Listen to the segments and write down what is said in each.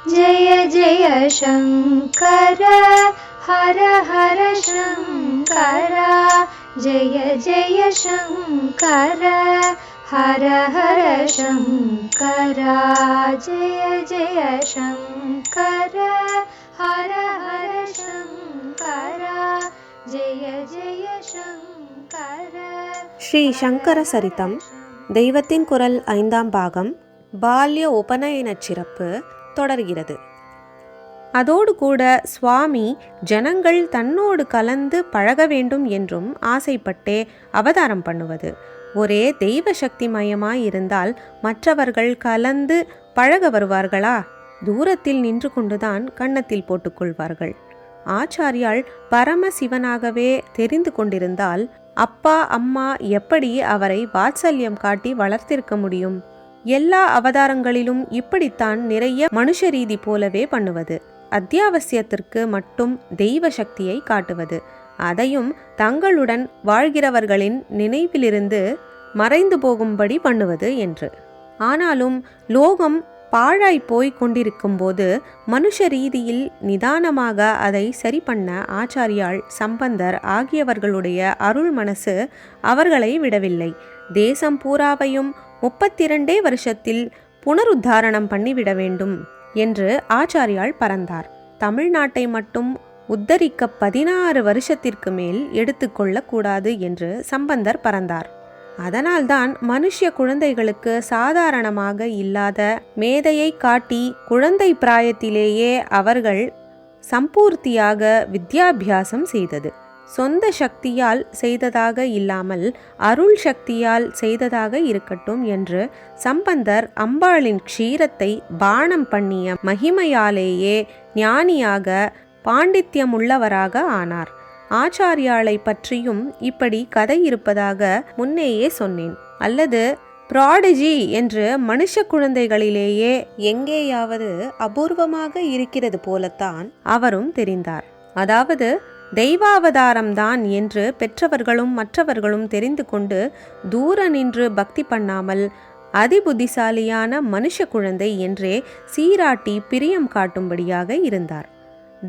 जय जय शङ्कर हर हर शङ्कर जय जय शङ्कर हर हर शङ्कर जय जय शङ्कर हर हर शङ्कर जय जय शङ्कर. ஸ்ரீ சங்கர சரிதம் தெய்வத்தின் குரல் 5ஆம் பாகம் பால்ய உபநயனச் சிறப்பு தொடர்கிறது. அதோடு கூட சுவாமி ஜனங்கள் தன்னோடு கலந்து பழக வேண்டும் என்றும் ஆசைப்பட்டே அவதாரம் பண்ணுவது. ஒரே தெய்வ சக்தி மயமாய் இருந்தால் மற்றவர்கள் கலந்து பழக வருவார்களா? தூரத்தில் நின்று கொண்டுதான் கன்னத்தில் போட்டுக்கொள்வார்கள். ஆச்சாரியால் பரமசிவனாகவே தெரிந்து கொண்டிருந்தால் அப்பா அம்மா எப்படி அவரை வாத்சல்யம் காட்டி வளர்த்திருக்க முடியும்? எல்லா அவதாரங்களிலும் இப்படித்தான் நிறைய மனுஷ ரீதி போலவே பண்ணுவது. அத்தியாவசியத்திற்கு மட்டும் தெய்வ சக்தியை காட்டுவது, அதையும் தங்களுடன் வாழ்கிறவர்களின் நினைவிலிருந்து மறைந்து போகும்படி பண்ணுவது என்று. ஆனாலும் லோகம் பாழாய் போய் கொண்டிருக்கும் போது மனுஷ ரீதியில் நிதானமாக அதை சரி பண்ண ஆச்சாரியால் சம்பந்தர் ஆகியவர்களுடைய அருள் மனசு அவர்களை விடவில்லை. தேசம் பூராவையும் 32 வருஷத்தில் புனருத்தாரணம் பண்ணிவிட வேண்டும் என்று ஆச்சாரியால் பறந்தார். தமிழ்நாட்டை மட்டும் உத்தரிக்க 16 வருஷத்திற்கு மேல் எடுத்துக்கொள்ளக்கூடாது என்று சம்பந்தர் பறந்தார். அதனால்தான் மனுஷ குழந்தைகளுக்கு சாதாரணமாக இல்லாத மேதையை காட்டி குழந்தை பிராயத்திலேயே அவர்கள் சம்பூர்த்தியாக வித்யாபியாசம் செய்தது. சொந்த சக்தியால் செய்ததாக இல்லாமல் அருள் சக்தியால் செய்ததாக இருக்கட்டும் என்று சம்பந்தர் அம்பாளின் க்ஷீரத்தை பானம் பண்ணிய மகிமையாலேயே ஞானியாக பாண்டித்யமுள்ளவராக ஆனார். ஆச்சாரியாளை பற்றியும் இப்படி கதை இருப்பதாக முன்னேயே சொன்னேன். அல்லது ப்ராடிஜி என்று மனுஷ குழந்தைகளிலேயே எங்கேயாவது அபூர்வமாக இருக்கிறது போலத்தான் அவரும் தெரிந்தார். அதாவது தெய்வாவதாரம்தான் என்று பெற்றவர்களும் மற்றவர்களும் தெரிந்து கொண்டு தூர நின்று பக்தி பண்ணாமல் அதிபுத்திசாலியான மனுஷ குழந்தை என்றே சீராட்டி பிரியம் காட்டும்படியாக இருந்தார்.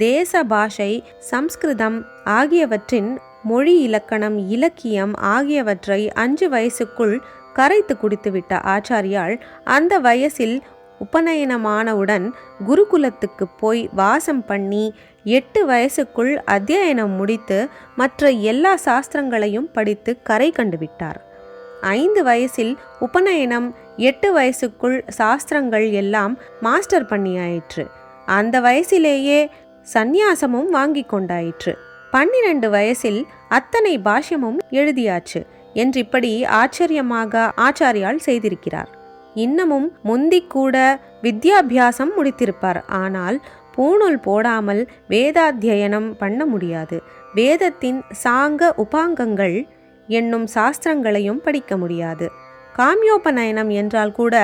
தேச பாஷை, சம்ஸ்கிருதம் ஆகியவற்றின் மொழி, இலக்கணம், இலக்கியம் ஆகியவற்றை 5 வயசுக்குள் கரைத்து குடித்துவிட்ட ஆச்சாரியால் அந்த வயசில் உபநயனமானவுடன் குருகுலத்துக்கு போய் வாசம் பண்ணி 8 வயசுக்குள் அத்தியனம் முடித்து மற்ற எல்லா சாஸ்திரங்களையும் படித்து கரை கண்டுவிட்டார். 5 வயசில் உபநயனம், 8 வயசுக்குள் சாஸ்திரங்கள் எல்லாம் மாஸ்டர் பண்ணியாயிற்று. அந்த வயசிலேயே சந்நியாசமும் வாங்கி கொண்டாயிற்று. 12 வயசில் அத்தனை பாஷ்யமும் எழுதியாச்சு என்றிப்படி ஆச்சரியமாக ஆச்சாரியால் செய்திருக்கிறார். இன்னமும் முந்திக் கூட வித்யாபியாசம் முடித்திருப்பார். ஆனால் பூணூல் போடாமல் வேதாத்தியனம் பண்ண முடியாது. வேதத்தின் சாங்க உபாங்கங்கள் என்னும் சாஸ்திரங்களையும் படிக்க முடியாது. காமியோபநயனம் என்றால் கூட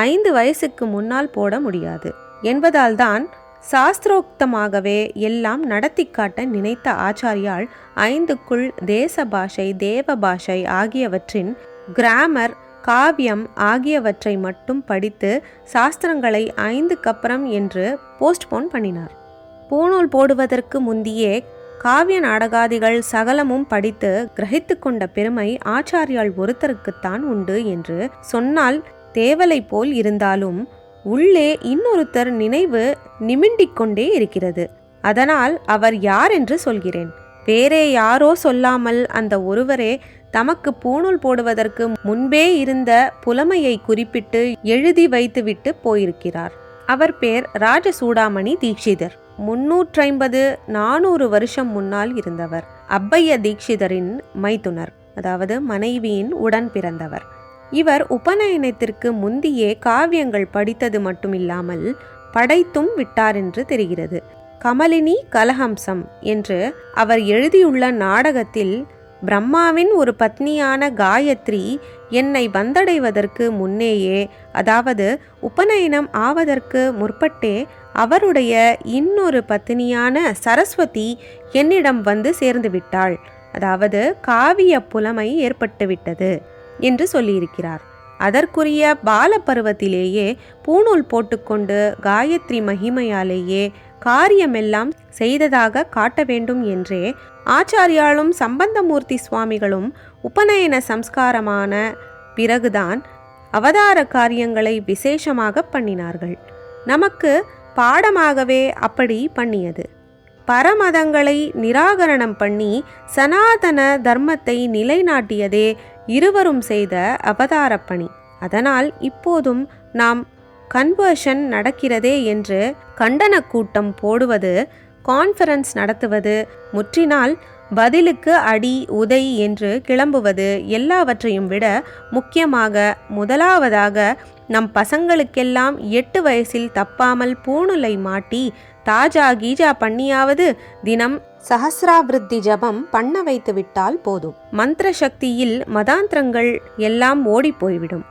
5 வயசுக்கு முன்னால் போட முடியாது என்பதால்தான் சாஸ்திரோக்தமாகவே எல்லாம் நடத்தி காட்ட நினைத்த ஆச்சாரியால் 5க்குள் தேச பாஷை, தேவ பாஷை ஆகியவற்றின் கிராமர், காவியம் ஆகியவற்றை மட்டும் படித்து சாஸ்திரங்களை 5க்கு என்று போஸ்ட்போன் பண்ணினார். பூணூல் போடுவதற்கு முந்தியே காவிய நாடகாதிகள் சகலமும் படித்து கிரகித்து கொண்ட பெருமை ஆச்சாரியால் ஒருத்தருக்குத்தான் உண்டு என்று சொன்னால் தேவலை போல் இருந்தாலும் உள்ளே இன்னொருத்தர் நினைவு நிமிண்டிக் கொண்டே இருக்கிறது. அதனால் அவர் யார் என்று சொல்கிறேன். வேறே யாரோ சொல்லாமல் அந்த ஒருவரே தமக்கு பூணூல் போடுவதற்கு முன்பே இருந்த புலமையை குறிப்பிட்டு எழுதி வைத்துவிட்டு போயிருக்கிறார். அவர் பேர் ராஜசூடாமணி தீட்சிதர். 350-400 வருஷம் முன்னால் இருந்தவர். அப்பைய தீட்சிதரின் மைத்துனர், அதாவது மனைவியின் உடன் பிறந்தவர். இவர் உபநயனத்திற்கு முந்தியே காவியங்கள் படித்தது மட்டுமில்லாமல் படைத்தும் விட்டார் என்று தெரிகிறது. கமலினி கலஹம்சம் என்று அவர் எழுதியுள்ள நாடகத்தில் பிரம்மாவின் ஒரு பத்னியான காயத்ரி என்னை வந்தடைவதற்கு முன்னேயே, அதாவது உபநயனம் ஆவதற்கு முற்பட்டே அவருடைய இன்னொரு பத்னியான சரஸ்வதி என்னிடம் வந்து சேர்ந்து விட்டாள், அதாவது காவிய புலமை ஏற்பட்டுவிட்டது என்று சொல்லியிருக்கிறார். அதற்குரிய பால பருவத்திலேயே பூணூல் போட்டுக்கொண்டு காயத்ரி மகிமையாலேயே காரியமெல்லாம் செய்ததாக காட்ட வேண்டும் என்றே ஆச்சாரியாலும் சம்பந்தமூர்த்தி சுவாமிகளும் உபநயன சம்ஸ்காரமான பிறகுதான் அவதார காரியங்களை விசேஷமாக பண்ணினார்கள். நமக்கு பாடமாகவே அப்படி பண்ணியது. பரமதங்களை நிராகரணம் பண்ணி சனாதன தர்மத்தை நிலைநாட்டியதே இருவரும் செய்த அவதார பணி. அதனால் இப்போதும் நாம் கன்வர்ஷன் நடக்கிறதே என்று கண்டன கூட்டம் போடுவது, கான்ஃபரன்ஸ் நடத்துவது, முற்றினால் பதிலுக்கு அடி உதை என்று கிளம்புவது எல்லாவற்றையும் விட முக்கியமாக முதலாவதாக நம் பசங்களுக்கெல்லாம் 8 வயசில் தப்பாமல் பூணுலை மாட்டி தாஜா கீஜா பண்ணியாவது தினம் சஹசிராவிருத்தி ஜபம் பண்ண வைத்து விட்டால் போதும். மந்திர சக்தியில் மதாந்திரங்கள் எல்லாம் ஓடி போய்விடும்.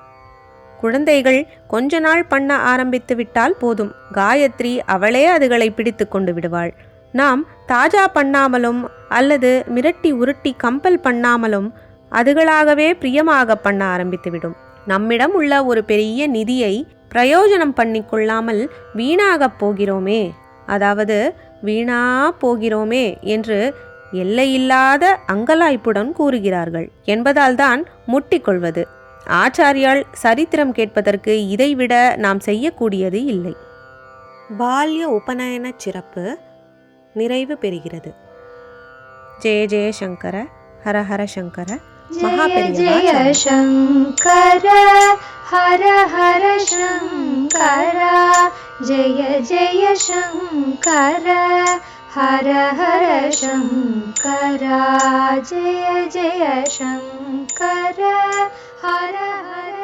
குழந்தைகள் கொஞ்ச நாள் பண்ண ஆரம்பித்து விட்டால் போதும், காயத்ரி அவளே அதுகளை பிடித்து கொண்டு விடுவாள். நாம் தாஜா பண்ணாமலும் அல்லது மிரட்டி உருட்டி கம்பல் பண்ணாமலும் அதுகளாகவே பிரியமாக பண்ண ஆரம்பித்துவிடும். நம்மிடம் உள்ள ஒரு பெரிய நிதியை பிரயோஜனம் பண்ணி கொள்ளாமல் வீணாகப் போகிறோமே, அதாவது வீணா போகிறோமே என்று எல்லையில்லாத அங்கலாய்ப்புடன் கூறுகிறார்கள் என்பதால் தான் முட்டிக்கொள்வது. ஆச்சாரியால் சரித்திரம் கேட்பதற்கு இதைவிட நாம் செய்யக்கூடியது இல்லை. பால்ய உபநயன சிறப்பு நிறைவு பெறுகிறது. ஜெய ஜெய சங்கர, ஹர ஹர சங்கர, ஜெய சங்கர, ஹர ஹர சங்கர, ஜெய ஜெய சங்கர, ஹர ஹர சங்கர, ஜெய ஜெய சங்கர, ஹர ஹர